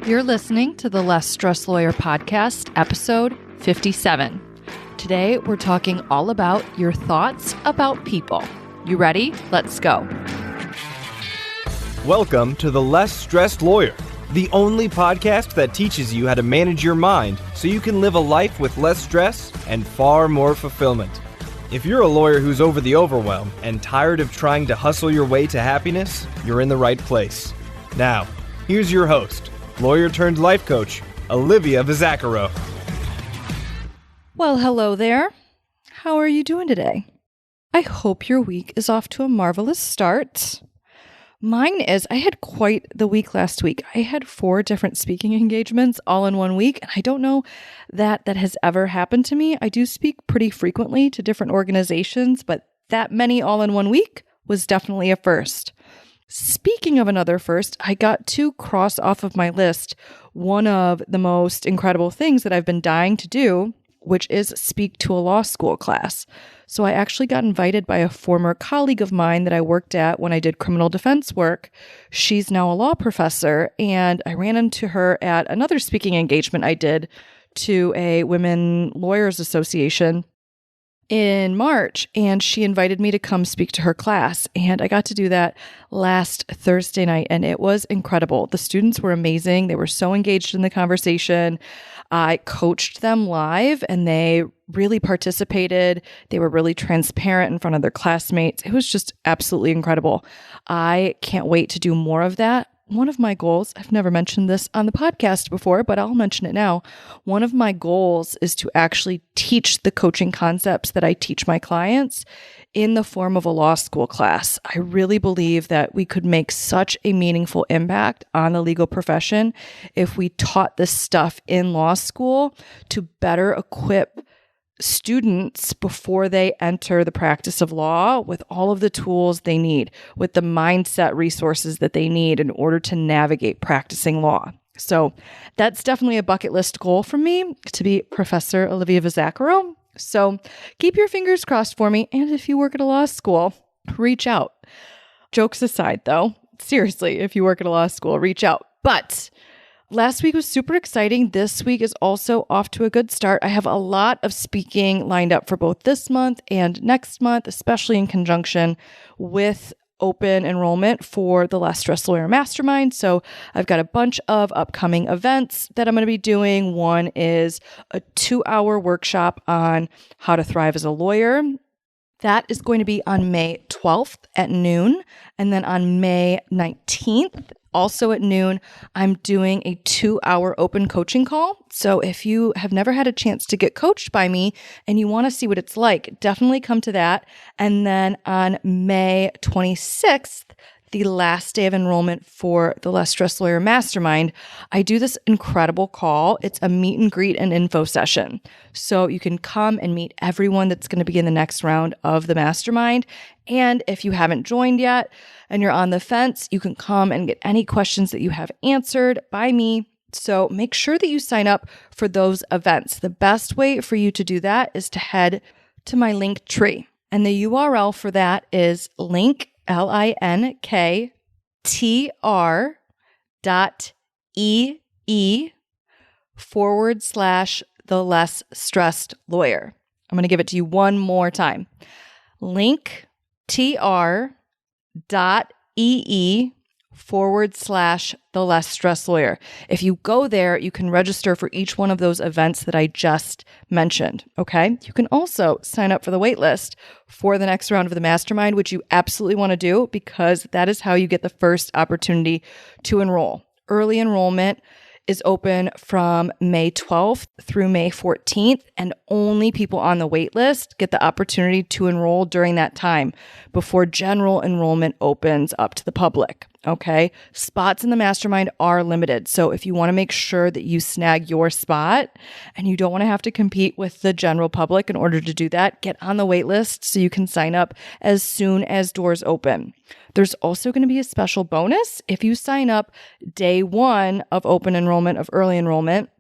You're listening to the Less Stressed Lawyer podcast, episode 57. Today, we're talking all about your thoughts about people. You ready? Let's go. Welcome to the Less Stressed Lawyer, the only podcast that teaches you how to manage your mind so you can live a life with less stress and far more fulfillment. If you're a lawyer who's over the overwhelm and tired of trying to hustle your way to happiness, you're in the right place. Now, here's your host, lawyer turned life coach, Olivia Vizacaro. Well, hello there. How are you doing today? I hope your week is off to a marvelous start. Mine is, I had quite the week last week. I had 4 different speaking engagements all in one week, and I don't know that has ever happened to me. I do speak pretty frequently to different organizations, but that many all in one week was definitely a first. Speaking of another first, I got to cross off of my list one of the most incredible things that I've been dying to do, which is speak to a law school class. So I actually got invited by a former colleague of mine that I worked at when I did criminal defense work. She's now a law professor, and I ran into her at another speaking engagement I did to a Women Lawyers Association in March, and she invited me to come speak to her class. And I got to do that last Thursday night, and it was incredible. The students were amazing. They were so engaged in the conversation. I coached them live, and they really participated. They were really transparent in front of their classmates. It was just absolutely incredible. I can't wait to do more of that. One of my goals, I've never mentioned this on the podcast before, but I'll mention it now. One of my goals is to actually teach the coaching concepts that I teach my clients in the form of a law school class. I really believe that we could make such a meaningful impact on the legal profession if we taught this stuff in law school to better equip students before they enter the practice of law with all of the tools they need, with the mindset resources that they need in order to navigate practicing law. So that's definitely a bucket list goal for me, to be Professor Olivia Vizacaro. So keep your fingers crossed for me. And if you work at a law school, reach out. Jokes aside, though, seriously, if you work at a law school, reach out. But last week was super exciting. This week is also off to a good start. I have a lot of speaking lined up for both this month and next month, especially in conjunction with open enrollment for the Less Stressed Lawyer Mastermind. So I've got a bunch of upcoming events that I'm going to be doing. One is a 2-hour workshop on how to thrive as a lawyer. That is going to be on May 12th at noon. And then on May 19th, also at noon, I'm doing a 2-hour open coaching call. So if you have never had a chance to get coached by me and you want to see what it's like, definitely come to that. And then on May 26th, the last day of enrollment for the Less Stressed Lawyer Mastermind, I do this incredible call. It's a meet and greet and info session. So you can come and meet everyone that's going to be in the next round of the mastermind. And if you haven't joined yet and you're on the fence, you can come and get any questions that you have answered by me. So make sure that you sign up for those events. The best way for you to do that is to head to my Linktree. And the URL for that is linktr.ee/the less stressed lawyer. I'm going to give it to you one more time. linktr.ee/the less stressed lawyer. If you go there, you can register for each one of those events that I just mentioned. Okay. You can also sign up for the wait list for the next round of the mastermind, which you absolutely want to do because that is how you get the first opportunity to enroll. Early enrollment is open from May 12th through May 14th, and only people on the wait list get the opportunity to enroll during that time before general enrollment opens up to the public. Okay. Spots in the mastermind are limited. So if you want to make sure that you snag your spot and you don't want to have to compete with the general public in order to do that, get on the wait list so you can sign up as soon as doors open. There's also going to be a special bonus if you sign up day 1 of open enrollment, of early enrollment.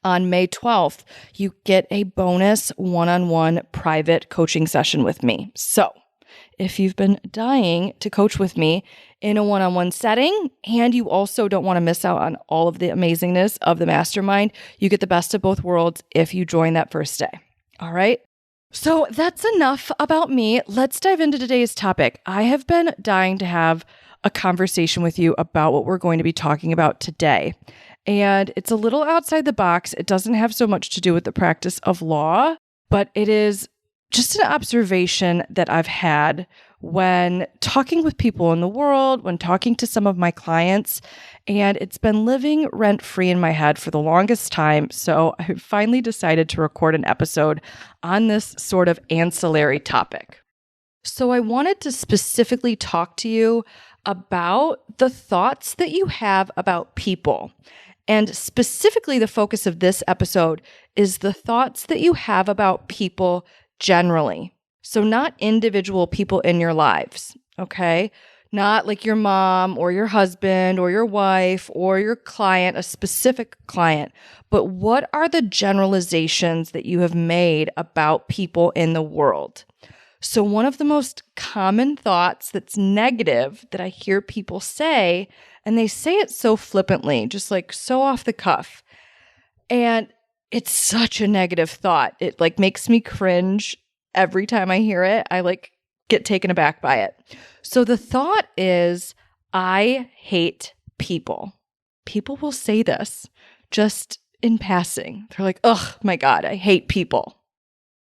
On May 12th, you get a bonus one-on-one private coaching session with me. So if you've been dying to coach with me in a one-on-one setting, and you also don't want to miss out on all of the amazingness of the mastermind, you get the best of both worlds if you join that first day. All right? So that's enough about me. Let's dive into today's topic. I have been dying to have a conversation with you about what we're going to be talking about today. And it's a little outside the box. It doesn't have so much to do with the practice of law, but it is just an observation that I've had when talking with people in the world, when talking to some of my clients, and it's been living rent-free in my head for the longest time. So I finally decided to record an episode on this sort of ancillary topic. So I wanted to specifically talk to you about the thoughts that you have about people. And specifically, the focus of this episode is the thoughts that you have about people generally. So not individual people in your lives, okay? Not like your mom or your husband or your wife or your client, a specific client, but what are the generalizations that you have made about people in the world? So one of the most common thoughts that's negative that I hear people say, and they say it so flippantly, just like so off the cuff, and it's such a negative thought. It like makes me cringe every time I hear it. I like get taken aback by it. So the thought is, I hate people. People will say this just in passing. They're like, oh my God, I hate people.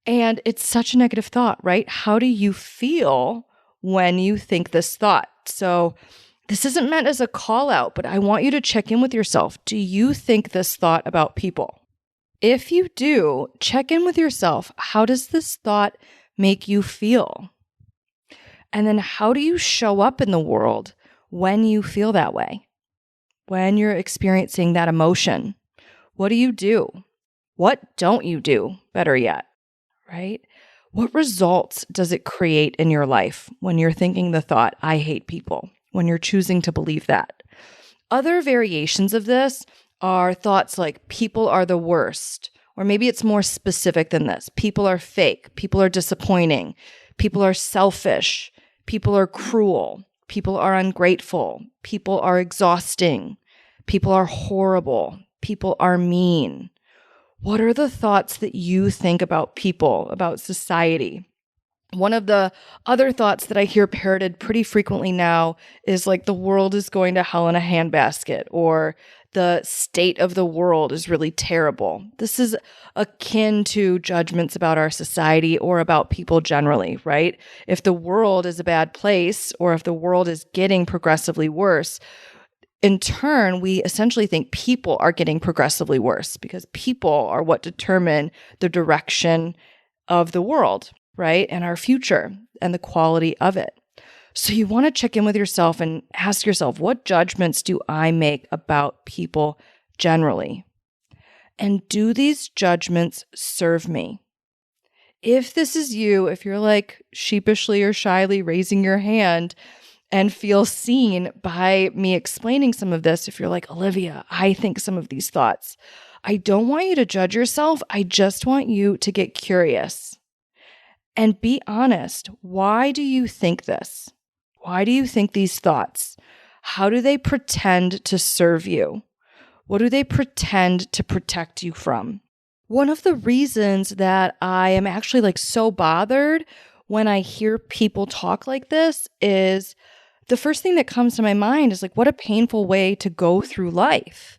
And it's such a negative thought, right? How do you feel when you think this thought? So this isn't meant as a call out, but I want you to check in with yourself. Do you think this thought about people? If you do, check in with yourself. How does this thought make you feel? And then how do you show up in the world when you feel that way? When you're experiencing that emotion? What do you do? What don't you do? Better yet, right? What results does it create in your life when you're thinking the thought, I hate people, when you're choosing to believe that? Other variations of this are thoughts like people are the worst, or maybe it's more specific than this. People are fake. People are disappointing. People are selfish. People are cruel. People are ungrateful. People are exhausting. People are horrible. People are mean. What are the thoughts that you think about people, about society? One of the other thoughts that I hear parroted pretty frequently now is like the world is going to hell in a handbasket, or the state of the world is really terrible. This is akin to judgments about our society or about people generally, right? If the world is a bad place, or if the world is getting progressively worse, in turn, we essentially think people are getting progressively worse because people are what determine the direction of the world, right? And our future and the quality of it. So you want to check in with yourself and ask yourself, what judgments do I make about people generally? And do these judgments serve me? If this is you, if you're like sheepishly or shyly raising your hand and feel seen by me explaining some of this, if you're like, Olivia, I think some of these thoughts, I don't want you to judge yourself. I just want you to get curious and be honest. Why do you think this? Why do you think these thoughts? How do they pretend to serve you? What do they pretend to protect you from? One of the reasons that I am actually like so bothered when I hear people talk like this is the first thing that comes to my mind is like, what a painful way to go through life.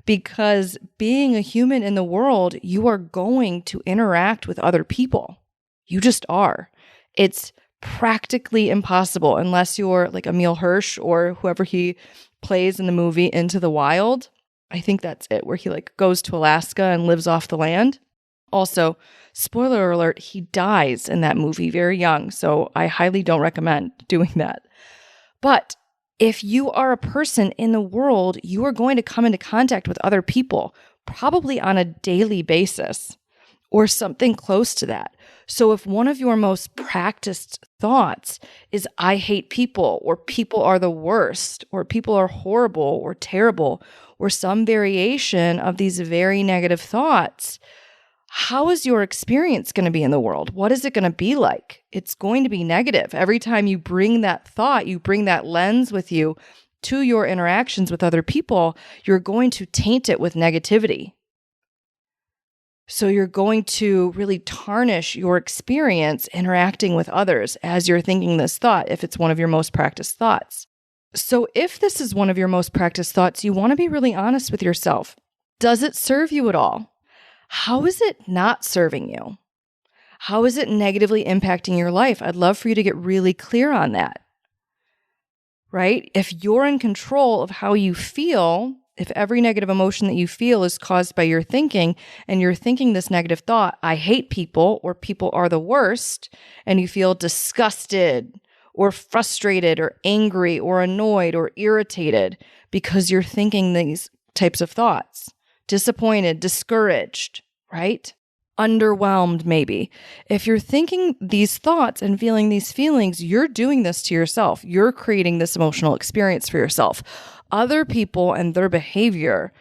Because being a human in the world, you are going to interact with other people. You just are. It's practically impossible unless you're like Emil Hirsch or whoever he plays in the movie Into the Wild. I think that's it, where he like goes to Alaska and lives off the land. Also, spoiler alert, he dies in that movie very young, so I highly don't recommend doing that. But if you are a person in the world, you are going to come into contact with other people, probably on a daily basis or something close to that. So if one of your most practiced thoughts is, I hate people, or people are the worst, or people are horrible or terrible, or some variation of these very negative thoughts, how is your experience going to be in the world? What is it going to be like? It's going to be negative. Every time you bring that thought, you bring that lens with you to your interactions with other people, you're going to taint it with negativity. So you're going to really tarnish your experience interacting with others as you're thinking this thought, if it's one of your most practiced thoughts. So if this is one of your most practiced thoughts, you want to be really honest with yourself. Does it serve you at all? How is it not serving you? How is it negatively impacting your life? I'd love for you to get really clear on that, right? If you're in control of how you feel, if every negative emotion that you feel is caused by your thinking, and you're thinking this negative thought, I hate people, or people are the worst, and you feel disgusted or frustrated or angry or annoyed or irritated because you're thinking these types of thoughts. Disappointed, discouraged, right? Underwhelmed, maybe. If you're thinking these thoughts and feeling these feelings, you're doing this to yourself. You're creating this emotional experience for yourself. Other people and their behavior,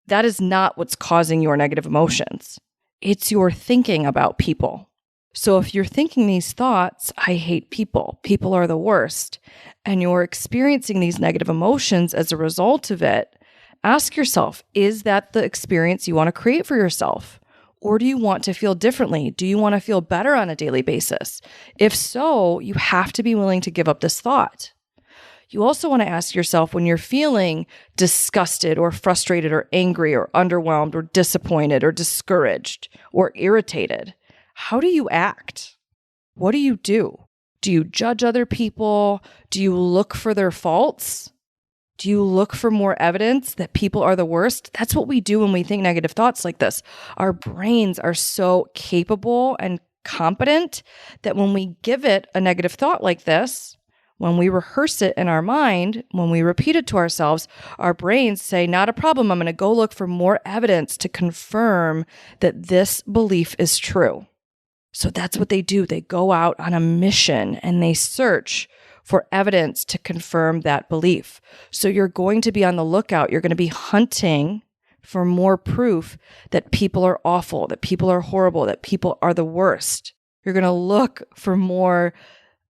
that is not what's causing your negative emotions. It's your thinking about people. So if you're thinking these thoughts, I hate people, people are the worst, and you're experiencing these negative emotions as a result of it, ask yourself, is that the experience you want to create for yourself? Or do you want to feel differently? Do you want to feel better on a daily basis? If so, you have to be willing to give up this thought. You also want to ask yourself, when you're feeling disgusted or frustrated or angry or underwhelmed or disappointed or discouraged or irritated, how do you act? What do you do? Do you judge other people? Do you look for their faults? Do you look for more evidence that people are the worst? That's what we do when we think negative thoughts like this. Our brains are so capable and competent that when we give it a negative thought like this, when we rehearse it in our mind, when we repeat it to ourselves, our brains say, not a problem. I'm going to go look for more evidence to confirm that this belief is true. So that's what they do. They go out on a mission and they search for evidence to confirm that belief. So you're going to be on the lookout. You're going to be hunting for more proof that people are awful, that people are horrible, that people are the worst. You're going to look for more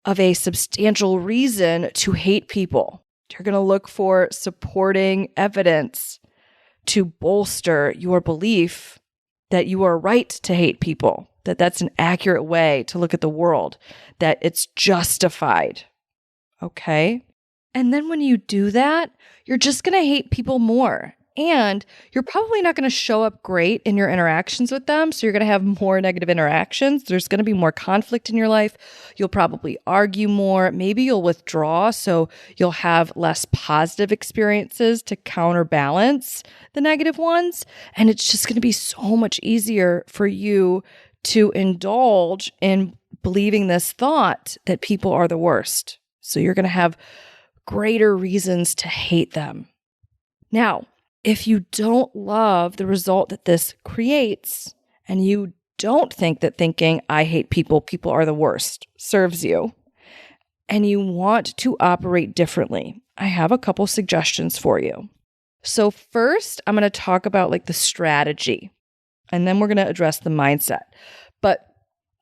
of a substantial reason to hate people. You're going to look for supporting evidence to bolster your belief that you are right to hate people, that that's an accurate way to look at the world, that it's justified. Okay? And then when you do that, you're just going to hate people more. And you're probably not going to show up great in your interactions with them. So you're going to have more negative interactions. There's going to be more conflict in your life. You'll probably argue more. Maybe you'll withdraw. So you'll have less positive experiences to counterbalance the negative ones. And it's just going to be so much easier for you to indulge in believing this thought that people are the worst. So you're going to have greater reasons to hate them. Now, if you don't love the result that this creates, and you don't think that thinking, I hate people, people are the worst, serves you, and you want to operate differently, I have a couple suggestions for you. So first, I'm going to talk about like the strategy, and then we're going to address the mindset. But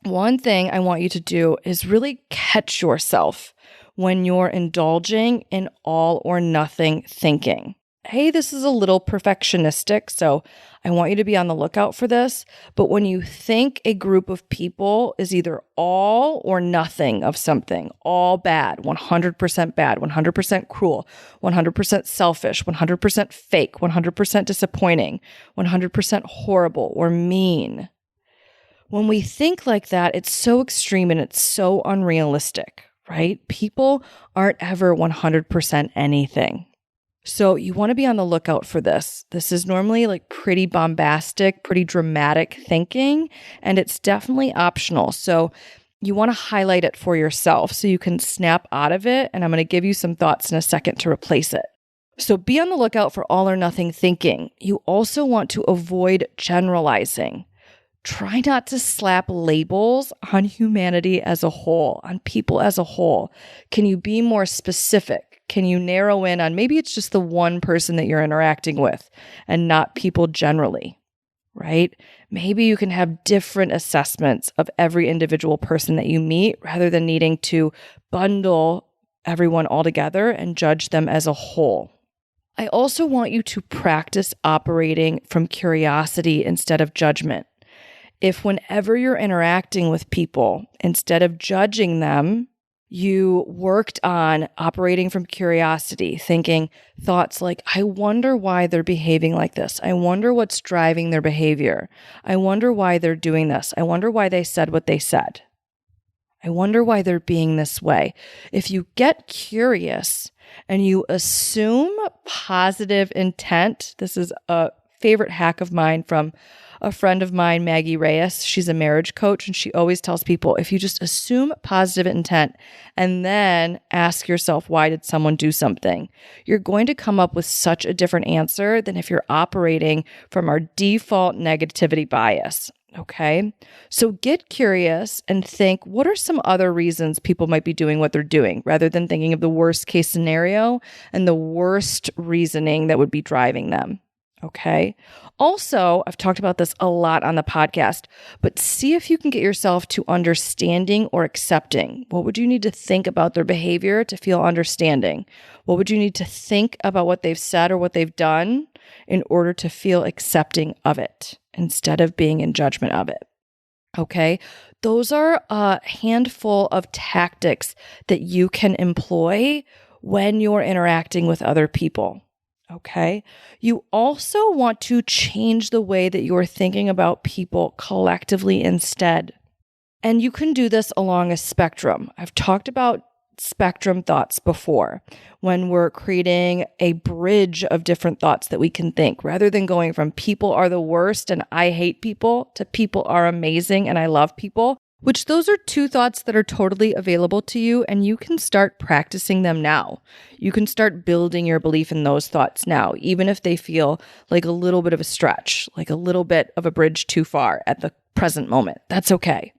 one thing I want you to do is really catch yourself when you're indulging in all or nothing thinking. Hey, this is a little perfectionistic, so I want you to be on the lookout for this. But when you think a group of people is either all or nothing of something, all bad, 100% bad, 100% cruel, 100% selfish, 100% fake, 100% disappointing, 100% horrible or mean. When we think like that, it's so extreme and it's so unrealistic, right? People aren't ever 100% anything. So you want to be on the lookout for this. This is normally like pretty bombastic, pretty dramatic thinking, and it's definitely optional. So you want to highlight it for yourself so you can snap out of it. And I'm going to give you some thoughts in a second to replace it. So be on the lookout for all or nothing thinking. You also want to avoid generalizing. Try not to slap labels on humanity as a whole, on people as a whole. Can you be more specific? Can you narrow in on maybe it's just the one person that you're interacting with and not people generally? right? Maybe you can have different assessments of every individual person that you meet rather than needing to bundle everyone all together and judge them as a whole. I also want you to practice operating from curiosity instead of judgment. If whenever you're interacting with people, instead of judging them, you worked on operating from curiosity, thinking thoughts like, I wonder why they're behaving like this. I wonder what's driving their behavior. I wonder why they're doing this. I wonder why they said what they said. I wonder why they're being this way. If you get curious and you assume positive intent, this is a favorite hack of mine from a friend of mine, Maggie Reyes. She's a marriage coach, and she always tells people, if you just assume positive intent and then ask yourself, why did someone do something? You're going to come up with such a different answer than if you're operating from our default negativity bias. Okay, so get curious and think, what are some other reasons people might be doing what they're doing, rather than thinking of the worst case scenario and the worst reasoning that would be driving them. Okay. Also, I've talked about this a lot on the podcast, but see if you can get yourself to understanding or accepting. What would you need to think about their behavior to feel understanding? What would you need to think about what they've said or what they've done in order to feel accepting of it instead of being in judgment of it? Okay. Those are a handful of tactics that you can employ when you're interacting with other people. Okay. You also want to change the way that you're thinking about people collectively instead. And you can do this along a spectrum. I've talked about spectrum thoughts before, when we're creating a bridge of different thoughts that we can think, rather than going from people are the worst and I hate people to people are amazing and I love people. Which those are two thoughts that are totally available to you, and you can start practicing them now. You can start building your belief in those thoughts now, even if they feel like a little bit of a stretch, like a little bit of a bridge too far at the present moment. That's okay.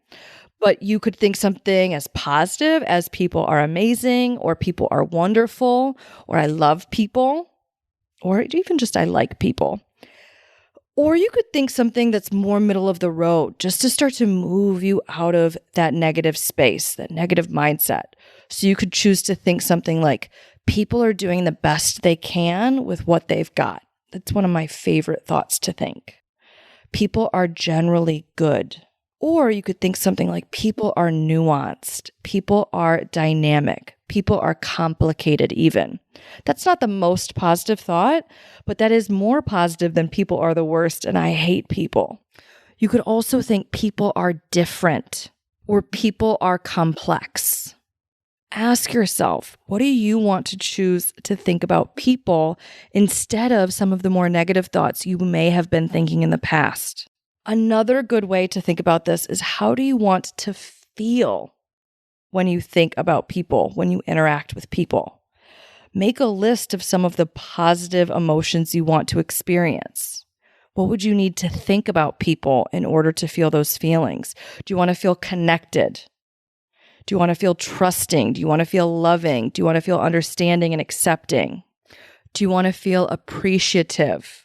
But you could think something as positive as people are amazing, or people are wonderful, or I love people, or even just I like people. Or you could think something that's more middle of the road, just to start to move you out of that negative space, that negative mindset. So you could choose to think something like, people are doing the best they can with what they've got. That's one of my favorite thoughts to think. People are generally good. Or you could think something like, people are nuanced. People are dynamic. People are complicated even. That's not the most positive thought, but that is more positive than people are the worst and I hate people. You could also think people are different or people are complex. Ask yourself, what do you want to choose to think about people instead of some of the more negative thoughts you may have been thinking in the past? Another good way to think about this is, how do you want to feel when you think about people, when you interact with people? Make a list of some of the positive emotions you want to experience. What would you need to think about people in order to feel those feelings? Do you want to feel connected? Do you want to feel trusting? Do you want to feel loving? Do you want to feel understanding and accepting? Do you want to feel appreciative?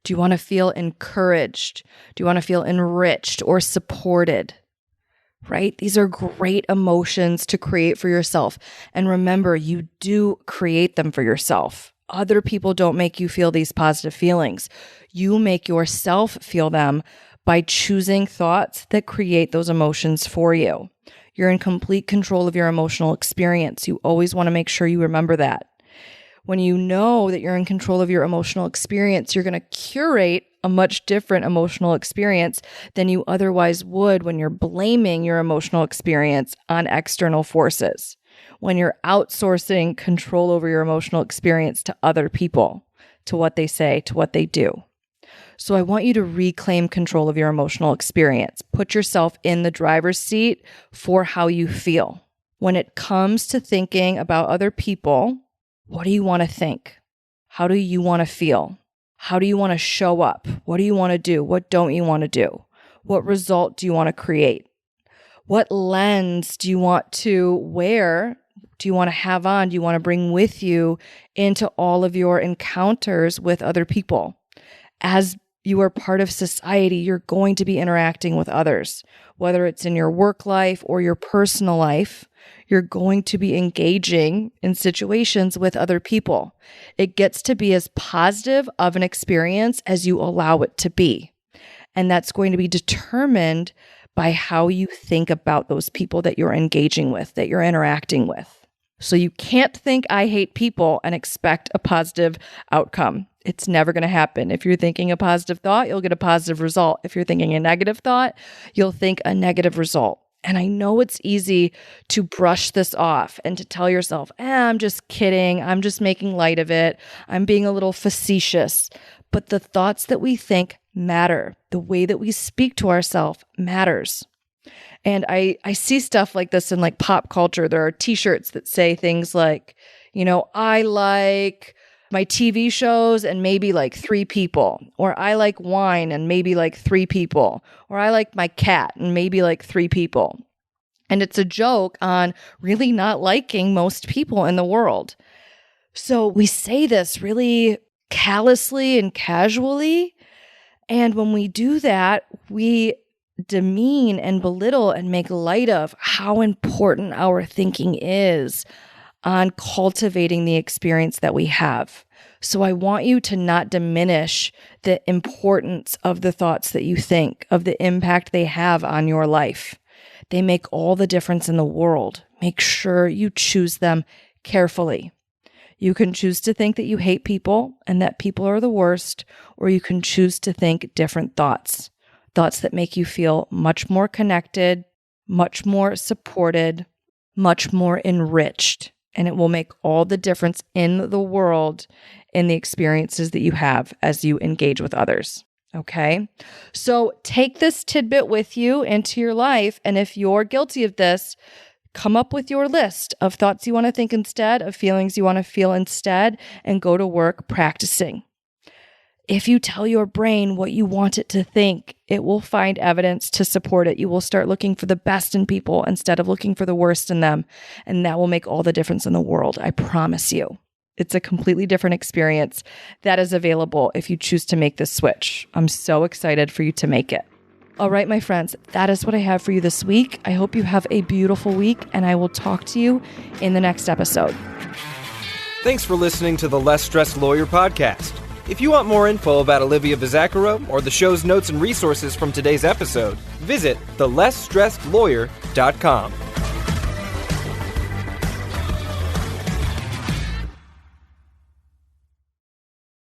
Do you want to feel encouraged? Do you want to feel enriched or supported? Right? These are great emotions to create for yourself. And remember, you do create them for yourself. Other people don't make you feel these positive feelings. You make yourself feel them by choosing thoughts that create those emotions for you. You're in complete control of your emotional experience. You always want to make sure you remember that. When you know that you're in control of your emotional experience, you're going to curate a much different emotional experience than you otherwise would when you're blaming your emotional experience on external forces, when you're outsourcing control over your emotional experience to other people, to what they say, to what they do. So I want you to reclaim control of your emotional experience. Put yourself in the driver's seat for how you feel. When it comes to thinking about other people, what do you want to think? How do you want to feel? How do you want to show up? What do you want to do? What don't you want to do? What result do you want to create? What lens do you want to wear? Do you want to have on? Do you want to bring with you into all of your encounters with other people? As You are part of society. You're going to be interacting with others, whether it's in your work life or your personal life. You're going to be engaging in situations with other people. It gets to be as positive of an experience as you allow it to be. And that's going to be determined by how you think about those people that you're engaging with, that you're interacting with. So you can't think I hate people and expect a positive outcome. It's never going to happen. If you're thinking a positive thought, you'll get a positive result. If you're thinking a negative thought, you'll think a negative result. And I know it's easy to brush this off and to tell yourself, I'm just kidding. I'm just making light of it. I'm being a little facetious. But the thoughts that we think matter. The way that we speak to ourselves matters. And I see stuff like this in like pop culture. There are t-shirts that say things like, I like my TV shows and maybe like 3 people, or I like wine and maybe like 3 people, or I like my cat and maybe like 3 people. And it's a joke on really not liking most people in the world. So we say this really callously and casually. And when we do that, we demean and belittle and make light of how important our thinking is on cultivating the experience that we have. So I want you to not diminish the importance of the thoughts that you think, of the impact they have on your life. They make all the difference in the world. Make sure you choose them carefully. You can choose to think that you hate people and that people are the worst, or you can choose to think different thoughts that make you feel much more connected, much more supported, much more enriched. And it will make all the difference in the world in the experiences that you have as you engage with others. Okay? So take this tidbit with you into your life. And if you're guilty of this, come up with your list of thoughts you want to think instead, of feelings you want to feel instead, and go to work practicing. If you tell your brain what you want it to think, it will find evidence to support it. You will start looking for the best in people instead of looking for the worst in them. And that will make all the difference in the world. I promise you. It's a completely different experience that is available if you choose to make this switch. I'm so excited for you to make it. All right, my friends, that is what I have for you this week. I hope you have a beautiful week, and I will talk to you in the next episode. Thanks for listening to the Less Stressed Lawyer podcast. If you want more info about Olivia Bizacaro or the show's notes and resources from today's episode, visit thelessstressedlawyer.com.